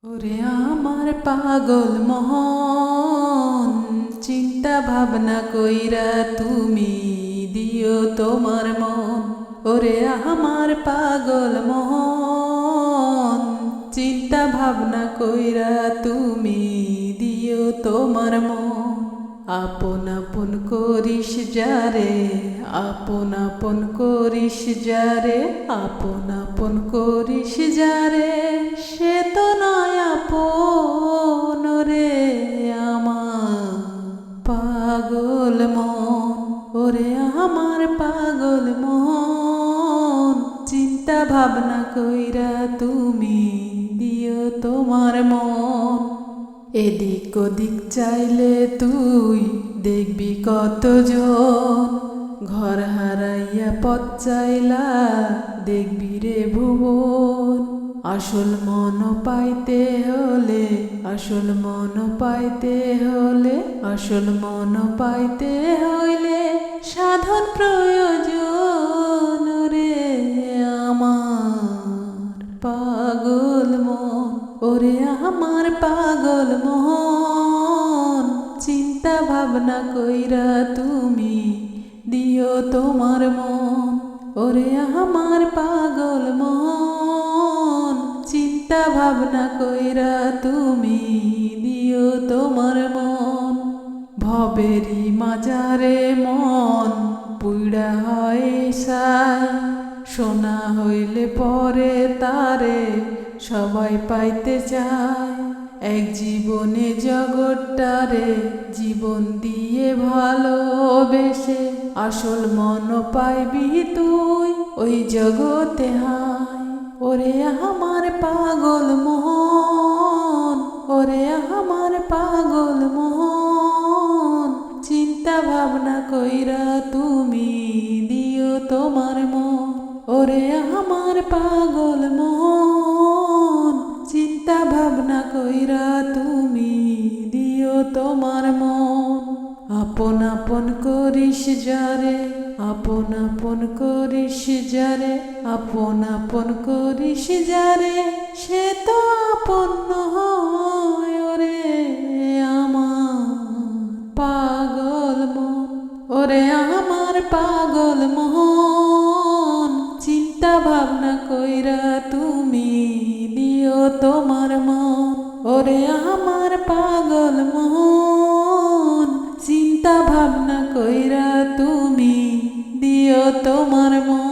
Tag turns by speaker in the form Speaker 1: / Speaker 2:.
Speaker 1: ওরে আমার পাগল মন, চিন্তা ভাবনা কইরা তুমি দিও তোমার মন। ওরে আমার পাগল মন, চিন্তা ভাবনা কইরা তুমি দিও তোমার মন। আপন আপন করিস যারে, আপন আপন করিস যারে, আপন আপন করিস যারে, সে তো নয় আপন রে আমার পাগল মন। ওরে আমার পাগল মন, চিন্তা ভাবনা কইরা তুমি দিও তোমার মন। এদিক ওদিক চাইলে তুই দেখবি কতজন, ঘর হারাইয়া পথ চাইলা দেখবি রে ভুবন। আসল মন পাইতে হলে, আসল মন পাইতে হলে, আসল মন পাইতে হইলে সাধন প্রয়োজন রে আমার পাগল মন। ওরে আমার পাগল মন, চিন্তা ভাবনা কইরা তুমি দিও তোমার মন। ওরে আমার পাগল মন, চিন্তা ভাবনা কইরা তুমি দিও তোমার মন। ভবেরি মাজারে মন পুইড়া হয় সায়, সোনা হইলে পরে তারে সবাই পাইতে চায়। এক জীবনে জগৎটারে জীবন দিয়ে ভালোবেসে আসল মন পাইবি তুই ওই জগতে হায়। ওরে আমার পাগল মন, ওরে আমার পাগল মন, চিন্তা ভাবনা কইরা তুমি দিও তোমার মন। ওরে আমার পাগল মন, চিন্তা ভাবনা কইরা তুমি দিও তোমার মন। আপন আপন করিস যারে, আপন আপন করিস যারে, আপন আপন করিস যারে, সে তো আপন হয় ওরে আমার পাগল মন। ওরে আমার পাগল মন, চিন্তা ভাবনা কইরা তুমি দিও তোমার মন। ওরে আমার পাগল মন, চিন্তা ভাবনা কইরা তুমি দিও তোমার মন।